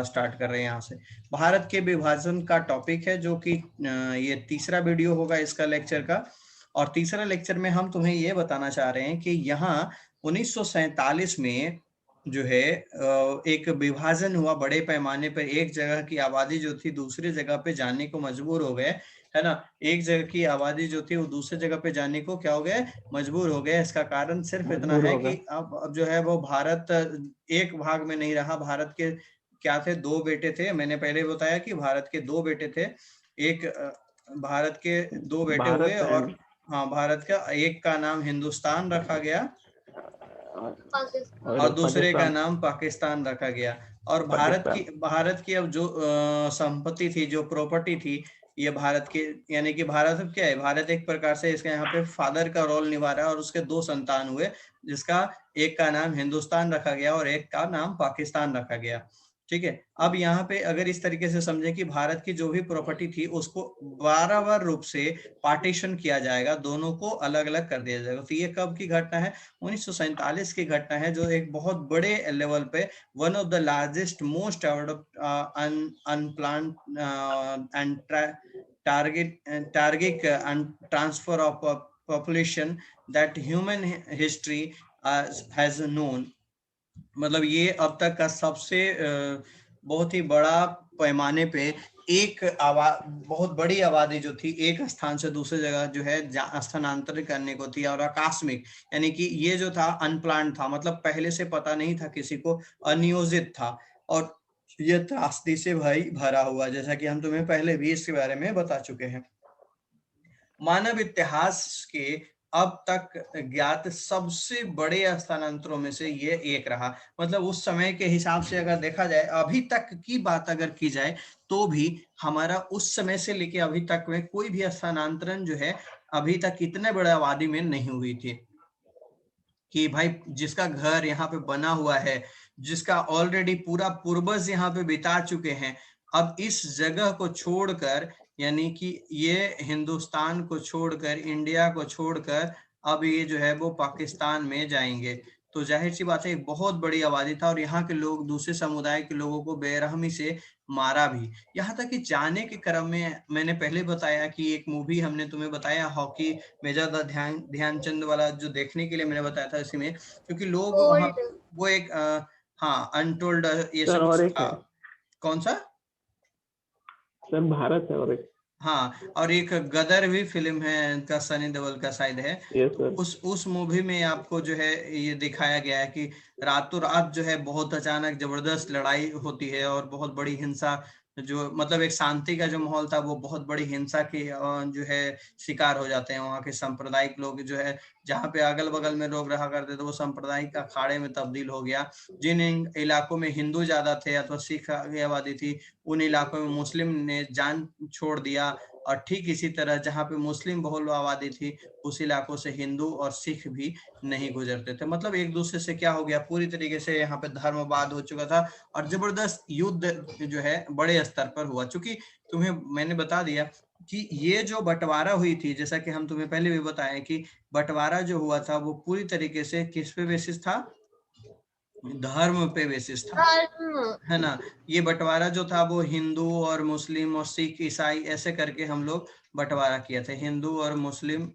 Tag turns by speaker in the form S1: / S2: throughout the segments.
S1: Start कर रहे हैं। यहाँ से भारत के विभाजन का टॉपिक है, जो कि ये तीसरा वीडियो होगा इसका लेक्चर का। और तीसरा लेक्चर में हम तुम्हें ये बताना चाह रहे हैं कि यहाँ 1947 में जो है एक विभाजन हुआ बड़े पैमाने पर। एक जगह की आबादी जो थी दूसरी जगह पे जाने को मजबूर हो गए, है ना। एक जगह की आबादी जो थी वो दूसरी जगह पे जाने को क्या हो गए, मजबूर हो गए। इसका कारण सिर्फ इतना है कि अब जो है वो भारत एक भाग में नहीं रहा। भारत के क्या थे, दो बेटे थे। मैंने पहले बताया कि भारत के दो बेटे थे। एक भारत के दो बेटे हुए, और हाँ, भारत का एक का नाम हिंदुस्तान रखा गया और दूसरे का नाम पाकिस्तान रखा गया। और भारत की अब जो संपत्ति थी, जो प्रॉपर्टी थी, ये भारत के, यानी कि भारत अब क्या है, भारत एक प्रकार से इसका यहाँ पे फादर का रोल निभा रहा है। और उसके दो संतान हुए, जिसका एक का नाम हिंदुस्तान रखा गया और एक का नाम पाकिस्तान रखा गया। ठीक है। अब यहाँ पे अगर इस तरीके से समझे कि भारत की जो भी प्रॉपर्टी थी उसको बराबर रूप से पार्टीशन किया जाएगा, दोनों को अलग अलग कर दिया जाएगा। तो ये कब की घटना है, 1947 की घटना है, जो एक बहुत बड़े लेवल पे one of the largest most unplanned and target and transfer of population that human history has known. मतलब ये अब तक का सबसे बहुत ही बड़ा पैमाने पे एक बहुत बड़ी आबादी जो थी एक स्थान से दूसरी जगह जो है स्थानांतरित करने को थी। और आकस्मिक, यानी कि ये जो था अनप्लान्ड था, मतलब पहले से पता नहीं था किसी को, अनियोजित था। और ये त्रासदी से भाई भरा हुआ, जैसा कि हम तुम्हें पहले भी इसके बारे में बता चुके हैं। मानव इतिहास के अब तक ज्ञात सबसे बड़े स्थानांतरों में से ये एक रहा। मतलब उस समय के हिसाब से अगर देखा जाए, अभी तक की बात अगर की जाए, तो भी हमारा उस समय से लेके अभी तक में कोई भी स्थानांतरण जो है अभी तक इतने बड़े आबादी में नहीं हुई थी। कि भाई जिसका घर यहाँ पे बना हुआ है, जिसका ऑलरेडी पूरा पूर्वज यहाँ पे बिता चुके हैं, अब इस जगह को छोड़कर, यानी कि ये हिंदुस्तान को छोड़कर, इंडिया को छोड़कर अब ये जो है वो पाकिस्तान में जाएंगे। तो जाहिर सी बात है एक बहुत बड़ी आबादी था, और यहाँ के लोग दूसरे समुदाय के लोगों को बेरहमी से मारा भी। यहाँ तक कि जाने के क्रम में मैंने पहले बताया कि एक मूवी हमने तुम्हें बताया हॉकी, मेजर ध्यानचंद वाला, जो देखने के लिए मैंने बताया था इसी में, क्योंकि लोग वहाँ वो एक हाँ अनटोल्ड ये सब कौन सा
S2: सर भारत है, और एक
S1: हाँ, और एक गदर भी फिल्म है इनका, सनी देओल का शायद है। तो उस मूवी में आपको जो है ये दिखाया गया है कि रातों रात जो है बहुत अचानक जबरदस्त लड़ाई होती है और बहुत बड़ी हिंसा, जो मतलब एक शांति का जो माहौल था वो बहुत बड़ी हिंसा की जो है शिकार हो जाते हैं। वहाँ के सांप्रदायिक लोग जो है, जहाँ पे अगल बगल में लोग रहा करते थे, वो सांप्रदायिक अखाड़े में तब्दील हो गया। जिन इलाकों में हिंदू ज्यादा थे अथवा सिख की आबादी थी, उन इलाकों में मुस्लिम ने जान छोड़ दिया। और ठीक इसी तरह जहाँ पे मुस्लिम बहुल आबादी थी, उस इलाकों से हिंदू और सिख भी नहीं गुजरते थे। मतलब एक दूसरे से क्या हो गया, पूरी तरीके से यहाँ पे धर्मवाद हो चुका था और जबरदस्त युद्ध जो है बड़े स्तर पर हुआ। चूंकि तुम्हें मैंने बता दिया कि ये जो बंटवारा हुई थी, जैसा कि हम तुम्हें पहले भी बताए कि बंटवारा जो हुआ था वो पूरी तरीके से किस पे बेसिस था, धर्म पे बेसिस था, है ना। ये बंटवारा जो था वो हिंदू और मुस्लिम और सिख ईसाई ऐसे करके हम लोग बंटवारा किया था। हिंदू और मुस्लिम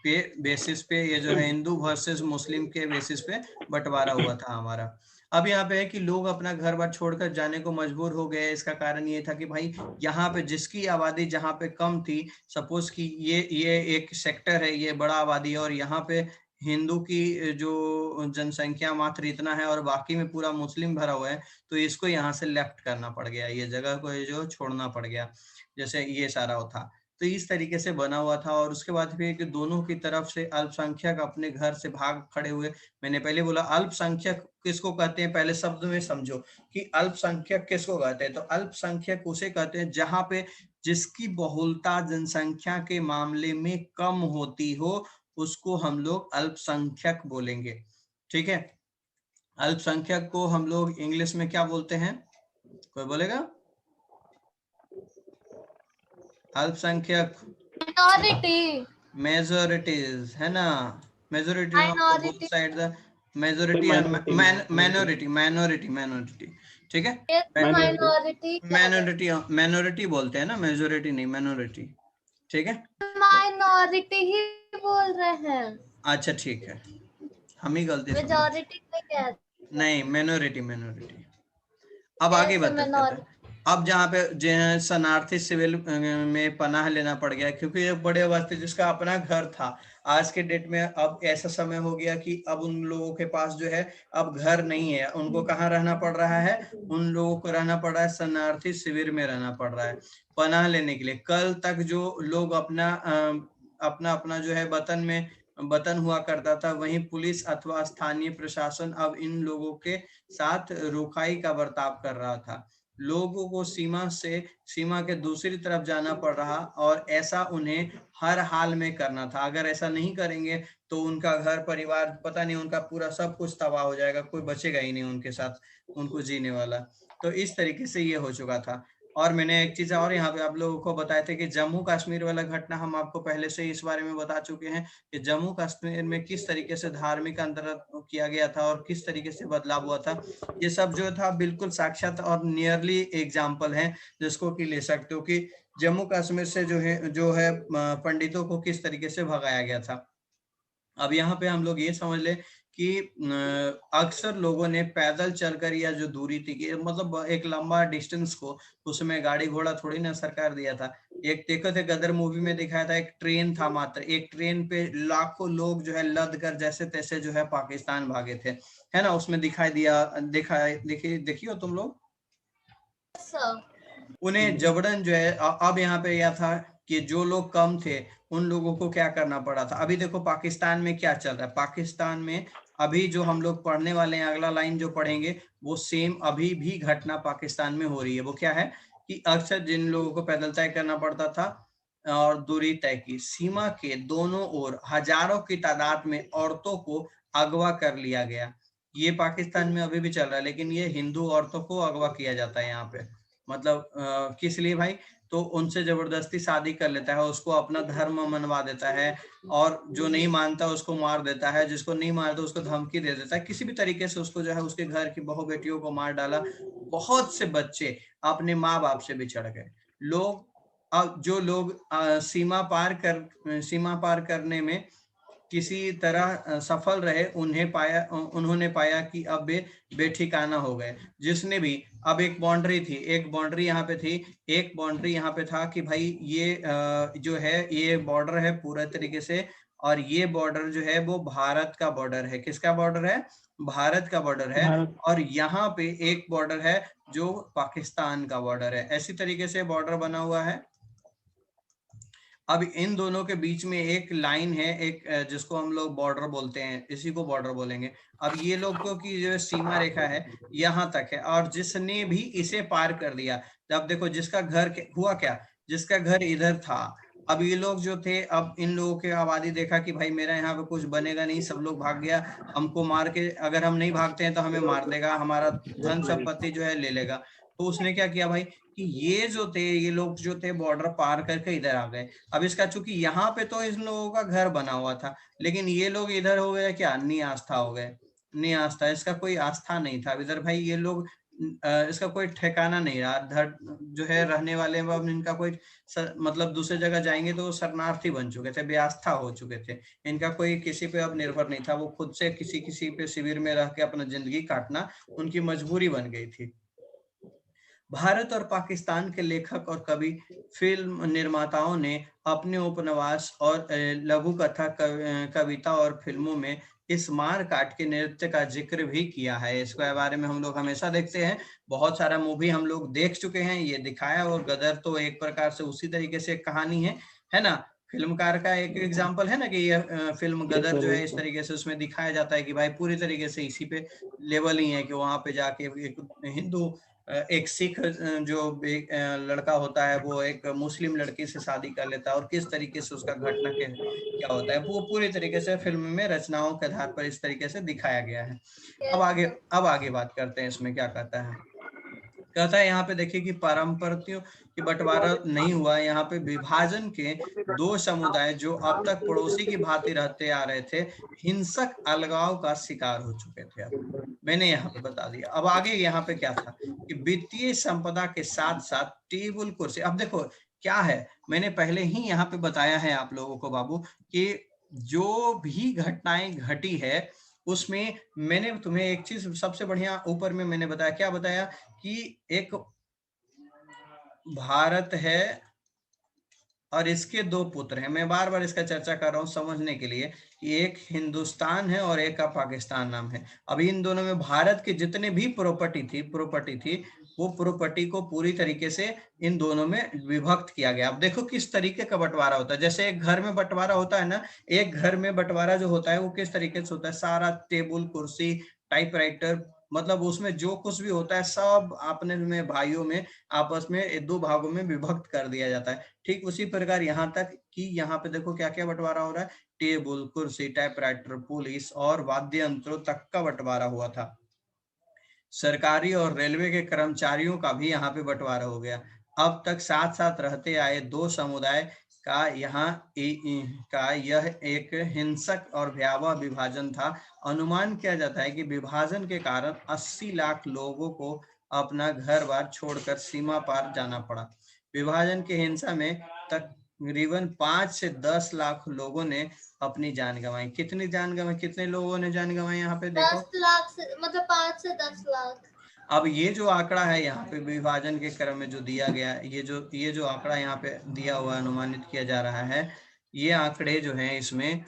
S1: पे बेसिस पे, ये जो है हिंदू वर्सेस मुस्लिम के बेसिस पे बंटवारा हुआ था हमारा। अब यहाँ पे है कि लोग अपना घर बार छोड़कर जाने को मजबूर हो गए। इसका कारण ये था कि भाई यहाँ पे जिसकी आबादी जहाँ पे कम थी, सपोज कि ये एक सेक्टर है, ये बड़ा आबादी है, और यहाँ पे हिंदू की जो जनसंख्या मात्र इतना है और बाकी में पूरा मुस्लिम भरा हुआ है, तो इसको यहाँ से लेफ्ट करना पड़ गया, ये जगह को जो छोड़ना पड़ गया, जैसे ये सारा था। तो इस तरीके से बना हुआ था। और उसके बाद फिर कि दोनों की तरफ से अल्पसंख्यक अपने घर से भाग खड़े हुए। मैंने पहले बोला अल्पसंख्यक किसको कहते हैं, पहले शब्द में समझो कि अल्पसंख्यक किसको कहते हैं। तो अल्पसंख्यक उसे कहते हैं जहां पे जिसकी बहुलता जनसंख्या के मामले में कम होती हो, उसको हम लोग अल्पसंख्यक बोलेंगे। ठीक है। अल्पसंख्यक को हम लोग इंग्लिश में क्या बोलते हैं, कोई बोलेगा? अल्पसंख्यक मेजोरिटीज, है ना। Majority both side the majority and minority. ठीक है, माइनॉरिटी बोलते हैं ना, मेजोरिटी नहीं, माइनॉरिटी। ठीक है,
S3: माइनॉरिटी ही बोल रहे हैं।
S1: अच्छा ठीक है, हम ही गलती समझे।
S3: मेजॉरिटी
S1: नहीं, माइनॉरिटी। अब आगे बताते हैं। अब जहाँ पे शरणार्थी सिविल में पनाह लेना पड़ गया, क्योंकि एक बड़े अवस्थी जिसका अपना घर था, आज के डेट में अब ऐसा समय हो गया कि अब उन लोगों के पास जो है अब घर नहीं है, उनको कहाँ रहना पड़ रहा है, उन लोगों को रहना पड़ रहा है शरणार्थी शिविर में रहना पड़ रहा है पनाह लेने के लिए। कल तक जो लोग अपना अपना जो है वतन हुआ करता था, वहीं पुलिस अथवा स्थानीय प्रशासन अब इन लोगों के साथ रुखाई का बर्ताव कर रहा था। लोगों को सीमा के दूसरी तरफ जाना पड़ रहा, और ऐसा उन्हें हर हाल में करना था। अगर ऐसा नहीं करेंगे तो उनका घर परिवार, पता नहीं, उनका पूरा सब कुछ तबाह हो जाएगा, कोई बचेगा ही नहीं उनके साथ उनको जीने वाला। तो इस तरीके से ये हो चुका था। और मैंने एक चीज और यहाँ पे आप लोगों को बताए थे कि जम्मू कश्मीर वाला घटना हम आपको पहले से इस बारे में बता चुके हैं कि जम्मू कश्मीर में किस तरीके से धार्मिक अंतर किया गया था और किस तरीके से बदलाव हुआ था। ये सब जो था बिल्कुल साक्षात और नियरली एग्जाम्पल है जिसको कि ले सकते हो कि जम्मू कश्मीर से जो है पंडितों को किस तरीके से भगाया गया था। अब यहाँ पे हम लोग ये समझ ले कि अक्सर लोगों ने पैदल चलकर, या जो दूरी थी कि मतलब एक लंबा डिस्टेंस को, उसमें गाड़ी घोड़ा थोड़ी ना सरकार दिया था। एक देखो थे गदर मूवी में दिखाया था, एक ट्रेन था, मात्र एक ट्रेन पे लाखों लोग जो है लद कर जैसे तैसे जो है पाकिस्तान भागे थे, है ना, उसमें दिखाई दिया, देखियो तुम लोग। उन्हें जबरन जो है अब यहाँ पे यह था कि जो लोग कम थे उन लोगों को क्या करना पड़ा था। अभी देखो पाकिस्तान में क्या चल रहा है, पाकिस्तान में अभी जो हम लोग पढ़ने वाले हैं, अगला लाइन जो पढ़ेंगे वो सेम अभी भी घटना पाकिस्तान में हो रही है। वो क्या है कि अक्सर जिन लोगों को पैदल तय करना पड़ता था और दूरी तय की, सीमा के दोनों ओर हजारों की तादाद में औरतों को अगवा कर लिया गया। ये पाकिस्तान में अभी भी चल रहा है, लेकिन ये हिंदू औरतों को अगवा किया जाता है यहाँ पे। मतलब किस लिए भाई, तो उनसे जबरदस्ती शादी कर लेता है, उसको अपना धर्म मनवा देता है, और जो नहीं मानता उसको मार देता है, जिसको नहीं मारता उसको धमकी दे देता है, किसी भी तरीके से उसको जो है उसके घर की बहू बेटियों को मार डाला। बहुत से बच्चे अपने माँ बाप से बिछड़ गए। लोग अब जो लोग सीमा पार करने में किसी तरह सफल रहे, उन्होंने पाया कि अब वे बेठिकाना हो गए। जिसने भी, अब एक बाउंड्री यहाँ पे थी, एक बाउंड्री यहाँ पे था कि भाई ये जो है ये बॉर्डर है पूरा तरीके से, और ये बॉर्डर जो है वो भारत का बॉर्डर है। किसका बॉर्डर है? भारत का बॉर्डर है। और यहाँ पे एक बॉर्डर है जो पाकिस्तान का बॉर्डर है। ऐसी तरीके से बॉर्डर बना हुआ है। अब इन दोनों के बीच में एक लाइन है, एक जिसको हम लोग बॉर्डर बोलते हैं, इसी को बॉर्डर बोलेंगे। अब ये लोगों की जो सीमा रेखा है यहाँ तक है, और जिसने भी इसे पार कर दिया, जब देखो जिसका घर हुआ क्या, जिसका घर इधर था, अब ये लोग जो थे, अब इन लोगों के आबादी देखा कि भाई मेरा यहाँ पे कुछ बनेगा नहीं, सब लोग भाग गया, हमको मार के, अगर हम नहीं भागते हैं तो हमें मार देगा, हमारा धन संपत्ति जो है ले लेगा। तो उसने क्या किया भाई कि ये लोग जो थे बॉर्डर पार करके इधर आ गए। अब इसका चूंकि यहाँ पे तो इन लोगों का घर बना हुआ था, लेकिन ये लोग इधर हो गए क्या, निआस्था हो गए। निआस्था, इसका कोई आस्था नहीं था इधर भाई। ये लोग इसका कोई ठिकाना नहीं रहा, जो है रहने वाले, अब इनका कोई मतलब दूसरे जगह जाएंगे तो शरणार्थी बन चुके थे, बेआस्था हो चुके थे। इनका कोई किसी पे अब निर्भर नहीं था, वो खुद से किसी पे शिविर में रह के अपना जिंदगी काटना उनकी मजबूरी बन गई थी। भारत और पाकिस्तान के लेखक और कवि, फिल्म निर्माताओं ने अपने उपन्यास और लघु कथा, कविता और फिल्मों में इस मार काट के नृत्य का जिक्र भी किया है। इसके बारे में हम लोग हमेशा देखते हैं, बहुत सारा मूवी हम लोग देख चुके हैं, ये दिखाया। और गदर तो एक प्रकार से उसी तरीके से कहानी है ना। फिल्मकार का एक एग्जाम्पल है ना कि ये फिल्म गदर जो है इस तरीके से उसमें दिखाया जाता है कि भाई पूरी तरीके से इसी पे लेवल ही है कि वहां पे जाके एक हिंदू, एक सिख जो एक लड़का होता है वो एक मुस्लिम लड़की से शादी कर लेता है, और किस तरीके से उसका घटना के क्या होता है, वो पूरी तरीके से फिल्म में रचनाओं के आधार पर इस तरीके से दिखाया गया है। अब आगे बात करते हैं इसमें क्या कहता है। कहता है यहाँ पे देखिए कि परंपराओं की बंटवारा नहीं हुआ, यहाँ पे विभाजन के दो समुदाय जो अब तक पड़ोसी की भांति रहते आ रहे थे हिंसक अलगाव का शिकार हो चुके थे। अब मैंने यहाँ पे बता दिया। अब आगे यहाँ पे क्या था कि वित्तीय संपदा के साथ साथ टेबल कुर्सी। अब देखो क्या है, मैंने पहले ही यहाँ पे बताया है आप लोगों को बाबू कि जो भी घटनाएं घटी है उसमें मैंने तुम्हें एक चीज सबसे बढ़िया ऊपर में मैंने बताया, क्या बताया कि एक भारत है और इसके दो पुत्र हैं। मैं बार बार इसका चर्चा कर रहा हूं समझने के लिए कि एक हिंदुस्तान है और एक का पाकिस्तान नाम है। अभी इन दोनों में भारत के जितने भी प्रॉपर्टी थी वो प्रॉपर्टी को पूरी तरीके से इन दोनों में विभक्त किया गया। अब देखो किस तरीके का बंटवारा होता है। जैसे एक घर में बंटवारा होता है ना, एक घर में बंटवारा जो होता है वो किस तरीके से होता है, सारा टेबल कुर्सी टाइपराइटर मतलब उसमें जो कुछ भी होता है सब अपने में भाइयों में आपस में दो भागों में विभक्त कर दिया जाता है। ठीक उसी प्रकार यहाँ तक कि यहाँ पे देखो क्या क्या बंटवारा हो रहा है, टेबल कुर्सी टाइपराइटर पुलिस और वाद्य यंत्रों तक का बंटवारा हुआ था। सरकारी और रेलवे के कर्मचारियों का भी यहाँ पे बंटवारा हो गया। अब तक साथ साथ रहते आए दो समुदाय का यह एक हिंसक और भयावह विभाजन था। अनुमान किया जाता है कि विभाजन के कारण 80 लाख लोगों को अपना घर बार छोड़कर सीमा पार जाना पड़ा। विभाजन की हिंसा में तकरीबन 5 से 10 लाख लोगों ने अपनी जान गंवाई। कितनी जान गंवाई, कितने लोगों ने जान गंवाई यहाँ पे देखो,
S3: 10 लाख से मतलब 5 से 10 लाख।
S1: अब ये जो आंकड़ा है यहाँ पे विभाजन के क्रम में जो दिया गया, ये जो आंकड़ा यहाँ पे दिया हुआ अनुमानित किया जा रहा है, ये आंकड़े जो हैं इसमें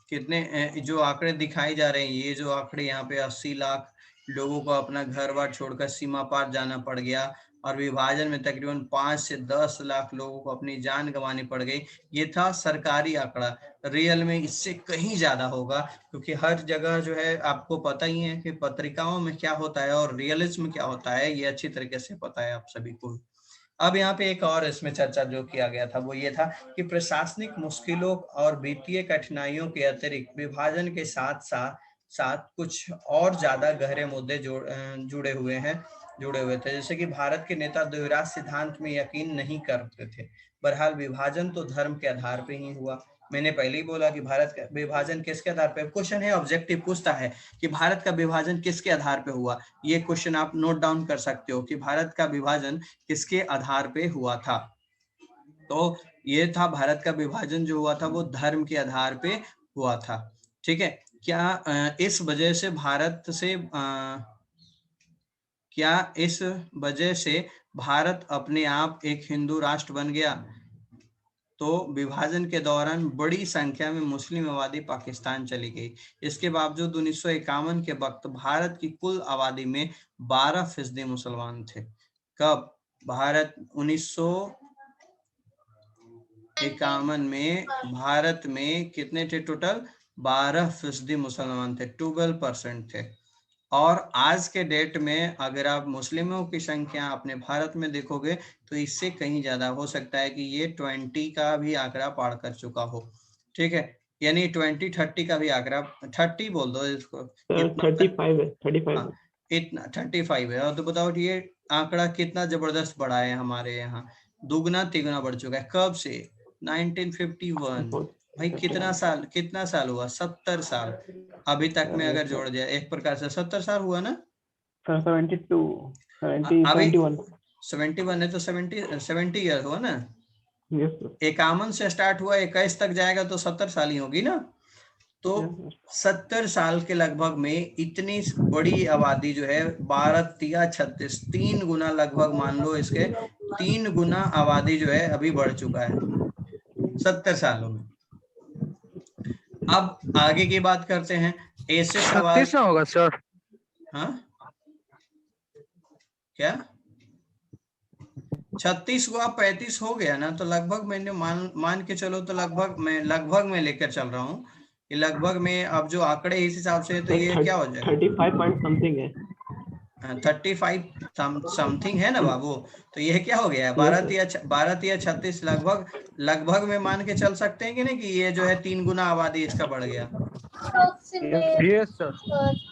S1: कितने जो आंकड़े दिखाई जा रहे हैं, ये जो आंकड़े यहाँ पे 80 लाख लोगों को अपना घर बार छोड़कर सीमा पार जाना पड़ गया और विभाजन में तकरीबन 5 से 10 लाख लोगों को अपनी जान गंवानी पड़ गई। ये था सरकारी आंकड़ा, रियल में इससे कहीं ज्यादा होगा क्योंकि हर जगह जो है आपको पता ही है कि पत्रिकाओं में क्या होता है और रियलिज्म में क्या होता है, ये अच्छी तरीके से पता है आप सभी को। अब यहाँ पे एक और इसमें चर्चा जो किया गया था वो ये था कि प्रशासनिक मुश्किलों और वित्तीय कठिनाइयों के अतिरिक्त विभाजन के साथ कुछ और ज्यादा गहरे मुद्दे जुड़े हुए थे। जैसे कि भारत के नेता द्विराज सिद्धांत में यकीन नहीं करते थे। बहरहाल विभाजन तो धर्म के आधार पे ही हुआ। मैंने पहले ही बोला कि भारत का विभाजन किसके आधार पे, क्वेश्चन है ऑब्जेक्टिव पूछता है कि भारत का विभाजन किसके आधार पे हुआ। ये क्वेश्चन आप नोट डाउन कर सकते हो कि भारत का विभाजन किसके आधार पे हुआ था। तो ये था भारत का विभाजन जो हुआ था वो धर्म के आधार पे हुआ था। ठीक है, क्या इस वजह से भारत अपने आप एक हिंदू राष्ट्र बन गया? तो विभाजन के दौरान बड़ी संख्या में मुस्लिम आबादी पाकिस्तान चली गई। इसके बावजूद 1951 के वक्त भारत की कुल आबादी में 12% मुसलमान थे। कब? भारत 1951 में भारत में कितने थे टोटल? 12% मुसलमान थे, 12% थे। और आज के डेट में अगर आप मुस्लिमों की संख्या अपने भारत में देखोगे तो इससे कहीं ज्यादा हो सकता है कि ये 20 का भी आंकड़ा पार कर चुका हो। ठीक है, यानी 20-30 का भी आंकड़ा, 30 बोल दो इसको,
S2: 35 है, 35
S1: हाँ, इतना 35 है। और तो बताओ ये आंकड़ा कितना जबरदस्त बढ़ा है हमारे यहाँ, दुगना तिगुना बढ़ चुका है। कब से? 1951। भाई कितना साल हुआ? 70 साल। अभी तक में अगर जोड़ दिया एक प्रकार से 70 साल हुआ ना। 71 है तो 70 ईयर हुआ ना। 51 से स्टार्ट हुआ, 21 तक जाएगा तो 70 साल ही होगी ना। तो 70 साल के लगभग में इतनी बड़ी आबादी जो है 12×36 3 गुना लगभग, मान लो इसके 3 गुना आबादी जो है अभी बढ़ चुका है 70 सालों में। अब आगे की बात करते हैं। ऐसे सवाल
S4: 36 होगा सर।
S1: हाँ क्या 36 हुआ, 35 हो गया ना, तो लगभग मैंने मान के चलो तो लगभग मैं लेकर चल रहा हूँ कि लगभग में अब जो आंकड़े इस हिसाब से तो ये क्या हो जाएगा?
S2: 35 पॉइंट समथिंग है।
S1: 35 समथिंग है ना बाबू। तो ये क्या हो गया? 12×36 लगभग में मान के चल सकते हैं कि नहीं कि ये जो है 3 गुना आबादी इसका बढ़ गया।
S4: Yes sir.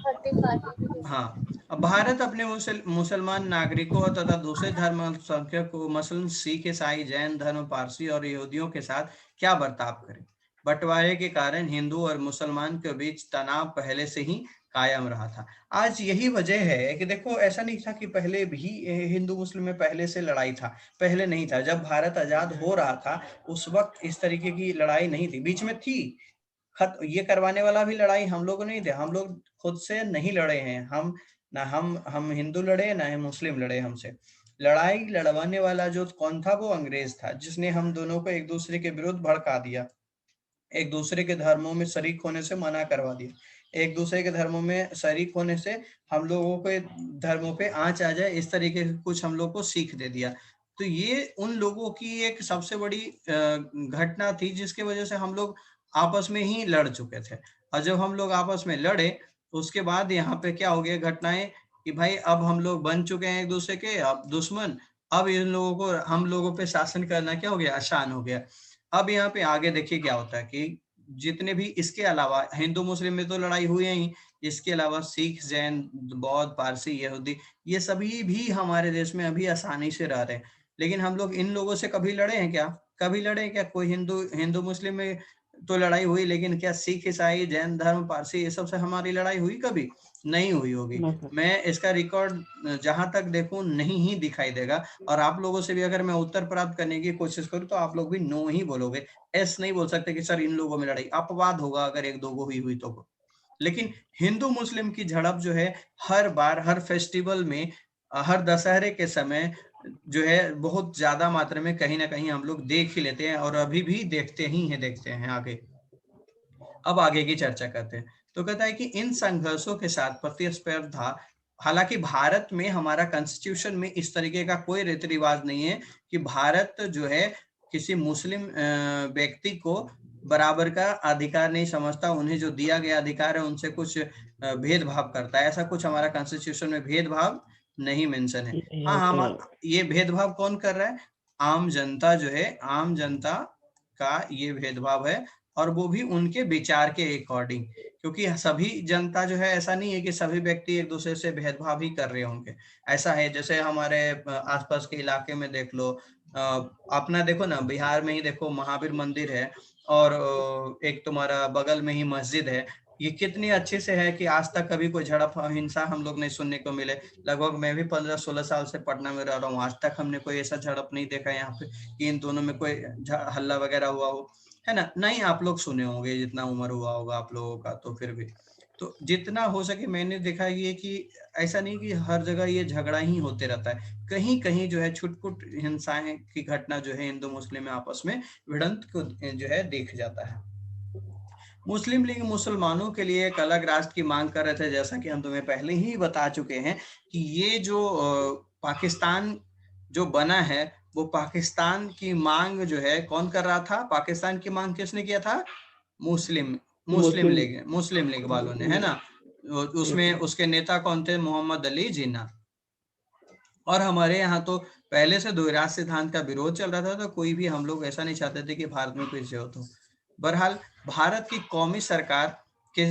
S3: 35।
S1: हाँ, अब भारत अपने मुसलमान नागरिकों तथा दूसरे धर्म अल्पसंख्यकों मसलन सिख, ईसाई, जैन धर्म, पारसी और यहूदियों के साथ क्या बर्ताव करे। बंटवारे के कारण हिंदू और मुसलमान के बीच तनाव पहले से ही कायम रहा था। आज यही वजह है कि देखो, ऐसा नहीं था कि पहले भी हिंदू मुस्लिम में पहले से लड़ाई था, पहले नहीं था। जब भारत आजाद हो रहा था उस वक्त इस तरीके की लड़ाई नहीं थी, बीच में थी। ये करवाने वाला भी लड़ाई हम लोग नहीं थे, हम लोग खुद से नहीं लड़े हैं। हम हिंदू लड़े ना ही मुस्लिम लड़े हमसे। लड़ाई लड़वाने वाला जो कौन था, वो अंग्रेज था, जिसने हम दोनों को एक दूसरे के विरुद्ध भड़का दिया, एक दूसरे के धर्मों में शरीक होने से मना करवा दिया, एक दूसरे के धर्मों में शरीक होने से हम लोगों के धर्मों पे आंच आ जाए, इस तरीके से कुछ हम लोग को सीख दे दिया। तो ये उन लोगों की एक सबसे बड़ी घटना थी, जिसके वजह से हम लोग आपस में ही लड़ चुके थे। और जब हम लोग आपस में लड़े, उसके बाद यहाँ पे क्या हो गया घटनाएं कि भाई अब हम लोग बन चुके हैं एक दूसरे के अब दुश्मन। अब इन लोगों को हम लोगों पे शासन करना क्या हो गया, आसान हो गया। अब यहाँ पे आगे देखिए क्या होता है कि जितने भी इसके अलावा हिंदू मुस्लिम में तो लड़ाई हुई ही, इसके अलावा सिख, जैन, बौद्ध, पारसी, यहूदी, ये सभी भी हमारे देश में अभी आसानी से रह रहे हैं। लेकिन हम लोग इन लोगों से कभी लड़े हैं क्या? कभी लड़े हैं क्या? कोई हिंदू मुस्लिम में तो लड़ाई हुई, लेकिन क्या सिख, ईसाई, जैन धर्म, पारसी, ये सब से हमारी लड़ाई हुई? कभी नहीं हुई होगी। मैं इसका रिकॉर्ड जहां तक देखूं नहीं ही दिखाई देगा। और आप लोगों से भी अगर मैं उत्तर प्राप्त करने की कोशिश करूं तो आप लोग भी नो ही बोलोगे, एस नहीं बोल सकते कि सर इन लोगों में लड़ाई। अपवाद होगा अगर एक दो हुई तो। लेकिन हिंदू मुस्लिम की झड़प जो है हर बार, हर फेस्टिवल में, हर दशहरे के समय जो है बहुत ज्यादा मात्रा में कहीं ना कहीं हम लोग देख ही लेते हैं, और अभी भी देखते हैं आगे। अब आगे की चर्चा करते हैं। तो कहता है कि इन संघर्षों के साथ प्रतिस्पर्धा, हालांकि भारत में हमारा कॉन्स्टिट्यूशन में इस तरीके का कोई रीति रिवाज नहीं है कि भारत जो है किसी मुस्लिम व्यक्ति को बराबर का अधिकार नहीं समझता, उन्हें जो दिया गया अधिकार है उनसे कुछ भेदभाव करता है। ऐसा कुछ हमारा कॉन्स्टिट्यूशन में भेदभाव नहीं मेंशन है। हाँ, हम ये भेदभाव कौन कर रहा है? आम जनता जो है, आम जनता का ये भेदभाव है, और वो भी उनके विचार के अकॉर्डिंग। क्योंकि सभी जनता जो है, ऐसा नहीं है कि सभी व्यक्ति एक दूसरे से भेदभाव ही कर रहे होंगे। ऐसा है जैसे हमारे आसपास के इलाके में देख लो, अपना देखो ना, बिहार में ही देखो, महावीर मंदिर है, और एक तुम्हारा बगल में ही मस्जिद है। ये कितनी अच्छे से है कि आज तक कभी कोई झड़प, हिंसा हम लोग नहीं सुनने को मिले। लगभग मैं भी 15-16 साल से पटना में रह रहा हूँ, आज तक हमने कोई ऐसा झड़प नहीं देखा यहाँ पे कि इन दोनों में कोई हल्ला वगैरह हुआ हो, है ना? नहीं, आप लोग सुने होंगे, जितना उम्र हुआ होगा आप लोगों का, तो फिर भी तो जितना हो सके मैंने देखा ये कि ऐसा नहीं कि हर जगह ये झगड़ा ही होते रहता है। कहीं कहीं जो है छुटपुट हिंसाएं की घटना जो है हिंदू मुस्लिम में आपस में भिड़ंत को जो है देख जाता है। मुस्लिम लीग मुसलमानों के लिए एक अलग राष्ट्र की मांग कर रहे थे, जैसा कि हम तुम्हें पहले ही बता चुके हैं कि ये जो पाकिस्तान जो बना है, वो पाकिस्तान की मांग जो है कौन कर रहा था? पाकिस्तान की मांग किसने किया था? मुस्लिम लीग वालों ने, है ना? उसमें उसके नेता कौन थे? मोहम्मद अली जिन्ना। और हमारे यहाँ तो पहले से द्विराष्ट्र सिद्धांत का विरोध चल रहा था, तो कोई भी हम लोग ऐसा नहीं चाहते थे कि भारत में कोई हो। तो बहरहाल भारत की कौमी सरकार के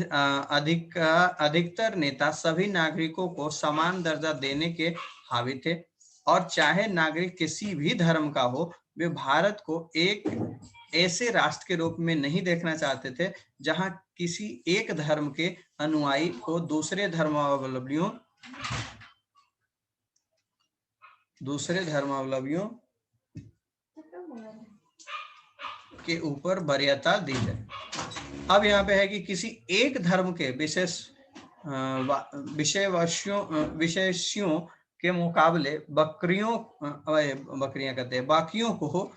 S1: अधिकतर नेता सभी नागरिकों को समान दर्जा देने के हावी थे, और चाहे नागरिक किसी भी धर्म का हो, वे भारत को एक ऐसे राष्ट्र के रूप में नहीं देखना चाहते थे जहां किसी एक धर्म के अनुयायी को दूसरे धर्मावलंबियों के ऊपर वरीयता दी जाए। अब यहाँ पे है कि किसी एक धर्म के विशेषियों के मुकाबले बाकियों को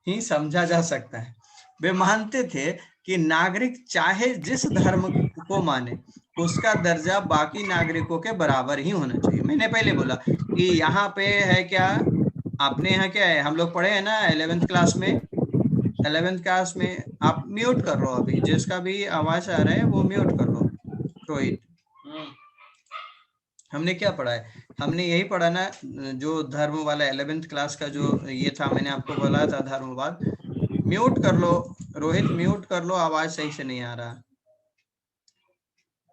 S1: ही समझा जा सकता है। वे मानते थे कि नागरिक चाहे जिस धर्म को माने, उसका दर्जा बाकी नागरिकों के बराबर ही होना चाहिए। मैंने पहले बोला कि यहाँ पे है क्या, आपने यहाँ क्या है, हम लोग पढ़े हैं ना 11th क्लास में। 11th क्लास में आप म्यूट कर लो, अभी जिसका भी आवाज आ रहा है वो म्यूट कर लो। रोहित, हमने क्या पढ़ा है? हमने यही पढ़ा ना, जो धर्म वाला 11th क्लास का जो ये था, मैंने आपको बोला था धर्मवाद। म्यूट कर लो रोहित, म्यूट कर लो, आवाज सही से नहीं आ रहा।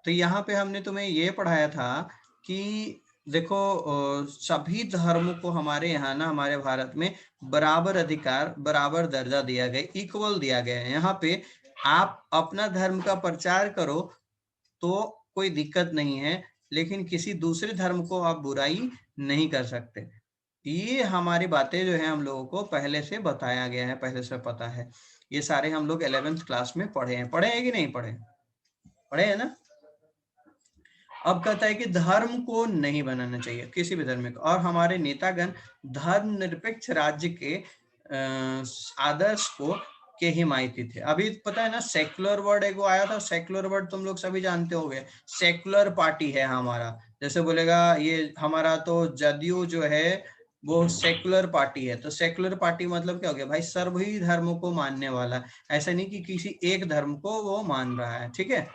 S1: तो यहाँ पे हमने तुम्हें ये पढ़ाया था कि देखो सभी धर्मों को हमारे यहाँ ना, हमारे भारत में बराबर अधिकार, बराबर दर्जा दिया गया, इक्वल दिया गया है। यहाँ पे आप अपना धर्म का प्रचार करो तो कोई दिक्कत नहीं है, लेकिन किसी दूसरे धर्म को आप बुराई नहीं कर सकते। ये हमारी बातें जो है हम लोगों को पहले से बताया गया है, पहले से पता है। ये सारे हम लोग 11th क्लास में पढ़े हैं कि नहीं पढ़े? पढ़े हैं ना। अब कहता है कि धर्म को नहीं बनाना चाहिए, किसी भी धर्म को, और हमारे नेतागण धर्मनिरपेक्ष राज्य के आदर्श को के हिमायती थे। अभी पता है ना, सेक्युलर वर्ड एक आया था, सेक्युलर वर्ड तुम लोग सभी जानते होंगे। सेक्युलर पार्टी है हमारा, जैसे बोलेगा ये हमारा तो जदयू जो है वो सेक्युलर पार्टी है। तो सेक्युलर पार्टी मतलब क्या हो गया भाई? सभी धर्मों को मानने वाला। ऐसा नहीं कि किसी एक धर्म को वो मान रहा है, ठीक है।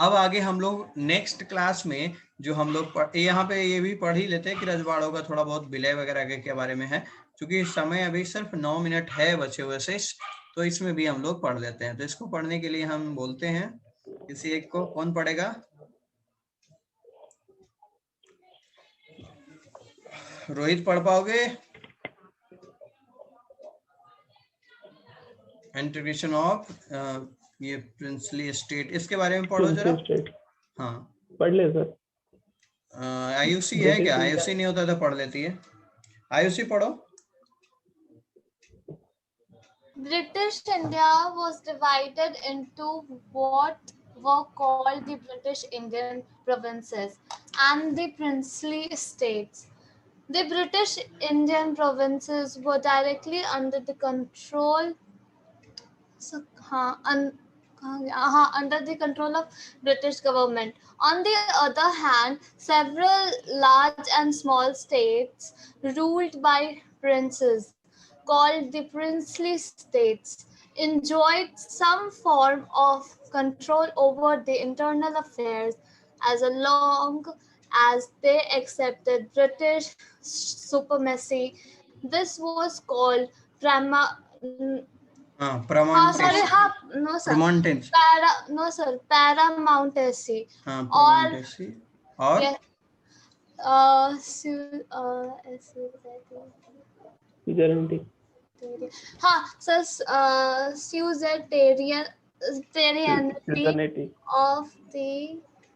S1: अब आगे हम लोग नेक्स्ट क्लास में जो हम लोग यहाँ पे ये भी पढ़ ही लेते हैं कि रजवाड़ों का थोड़ा बहुत विलय वगैरह के बारे में है, क्योंकि समय अभी सिर्फ 9 मिनट है बचे हुए से, तो इसमें भी हम लोग पढ़ लेते हैं। तो इसको पढ़ने के लिए हम बोलते हैं किसी एक को, कौन पढ़ेगा? रोहित पढ़ पाओगे? इंटीग्रेशन ऑफ ये प्रिंसली स्टेट, इसके बारे में पढ़ो जरा। हाँ
S2: पढ़ ले सर।
S1: आयुषी है क्या? आयुषी नहीं होता तो पढ़ लेती है। आयुषी पढ़ो।
S3: British India was divided into what were called the British Indian provinces and the princely states. The British Indian provinces were directly under the control under the control of British government. On the other hand, several large and small states ruled by princes, called the princely states, enjoyed some form of control over the internal affairs as long as they accepted British supremacy. This was called paramountcy. Suzerainty of the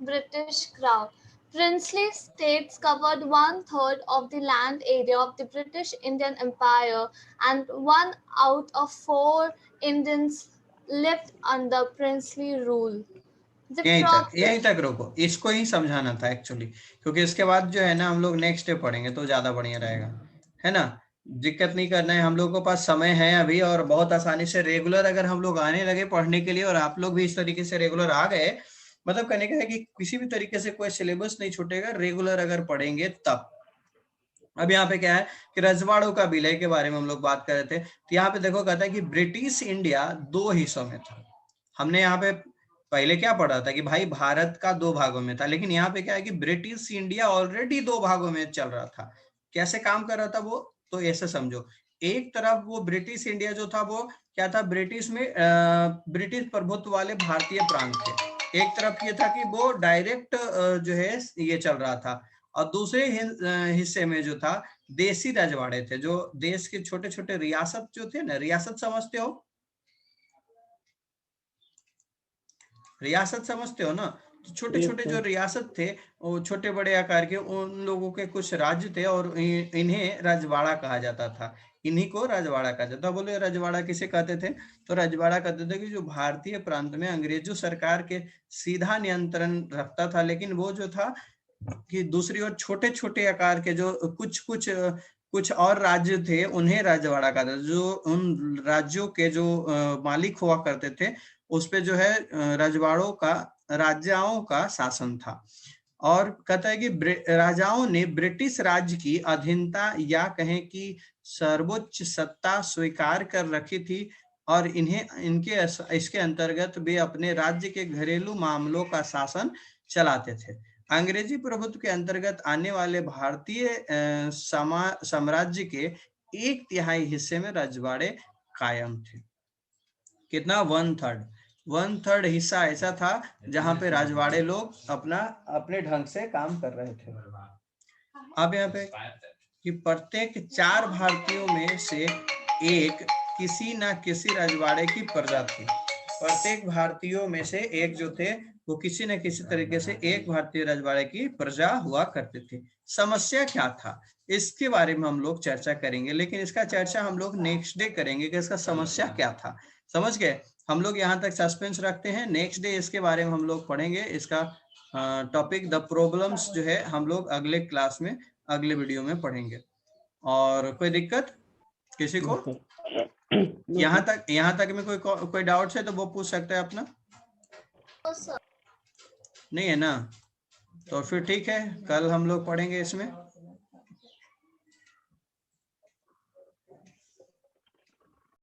S3: British Crown. Princely states covered 1/3 of the land area of the British Indian Empire, and 1 out of 4 Indians lived under princely rule.
S1: यहीं तक रोको, इसको ही समझाना था actually, क्योंकि इसके बाद जो है ना हम लोग नेक्स्ट डे पढ़ेंगे तो ज्यादा बढ़िया रहेगा, है ना। दिक्कत नहीं करना है, हम लोग के पास समय है अभी, और बहुत आसानी से रेगुलर अगर हम लोग आने लगे पढ़ने के लिए, और आप लोग भी इस तरीके से रेगुलर आ गए, मतलब कहने का है कि किसी भी तरीके से कोई सिलेबस नहीं छूटेगा, रेगुलर अगर पढ़ेंगे तब। अब यहाँ पे क्या है कि रजवाड़ों का विलय के बारे में हम लोग बात कर रहे थे। तो यहाँ पे देखो कहता है कि ब्रिटिश इंडिया 2 हिस्सों में था। हमने यहाँ पे पहले क्या पढ़ा था कि भाई भारत का 2 भागों में था, लेकिन यहाँ पे क्या है कि ब्रिटिश इंडिया ऑलरेडी 2 भागों में चल रहा था। कैसे काम कर रहा था वो, तो ऐसे समझो, एक तरफ वो ब्रिटिश इंडिया जो था वो क्या था, ब्रिटिश में ब्रिटिश प्रभुत्व वाले भारतीय प्रांत थे। एक तरफ ये था कि वो डायरेक्ट जो है ये चल रहा था, और दूसरे हिस्से में जो था देसी रजवाड़े थे, जो देश के छोटे छोटे रियासत जो थे ना, रियासत समझते हो, रियासत समझते हो ना, तो छोटे छोटे जो रियासत थे वो छोटे बड़े आकार के, उन लोगों के कुछ राज्य थे, और इन्हें रजवाड़ा कहा जाता था। इन्हीं को रजवाड़ा कहा जाता। बोले रजवाड़ा किसे कहते थे, तो रजवाड़ा कहते थे कि जो भारतीय प्रांत में अंग्रेजों सरकार के सीधा नियंत्रण रखता था, लेकिन वो जो था कि दूसरी ओर छोटे छोटे आकार के जो कुछ और राज्य थे उन्हें रजवाड़ा कहते थे। जो उन राज्यों के जो मालिक हुआ करते थे उस पे जो है राजाओं का शासन था। और कहता है कि राजाओं ने ब्रिटिश राज्य की अधीनता या कहें कि सर्वोच्च सत्ता स्वीकार कर रखी थी, और इसके अंतर्गत वे अपने राज्य के घरेलू मामलों का शासन चलाते थे। अंग्रेजी प्रभुत्व के अंतर्गत आने वाले भारतीय साम्राज्य के 1/3 हिस्से में रजवाड़े कायम थे। कितना? 1/3। 1/3 हिस्सा ऐसा था जहां पे राजवाड़े लोग अपने ढंग से काम कर रहे थे। अब यहाँ पे कि प्रत्येक 4 भारतीयों में से एक किसी ना किसी राजवाड़े की प्रजा थी। प्रत्येक भारतीयों में से एक जो थे वो किसी न किसी तरीके से एक भारतीय राजवाड़े की प्रजा हुआ करते थे। समस्या क्या था इसके बारे में हम लोग चर्चा करेंगे, लेकिन इसका चर्चा हम लोग नेक्स्ट डे करेंगे कि इसका समस्या क्या था। समझ गए? हम लोग यहाँ तक सस्पेंस रखते हैं, नेक्स्ट डे इसके बारे में हम लोग पढ़ेंगे। इसका टॉपिक द प्रॉब्लम्स जो है हम लोग अगले क्लास में अगले वीडियो में पढ़ेंगे। और कोई दिक्कत किसी को? यहाँ तक में कोई डाउट है तो वो पूछ सकता है अपना। नहीं है ना? तो फिर ठीक है, कल हम लोग पढ़ेंगे इसमें।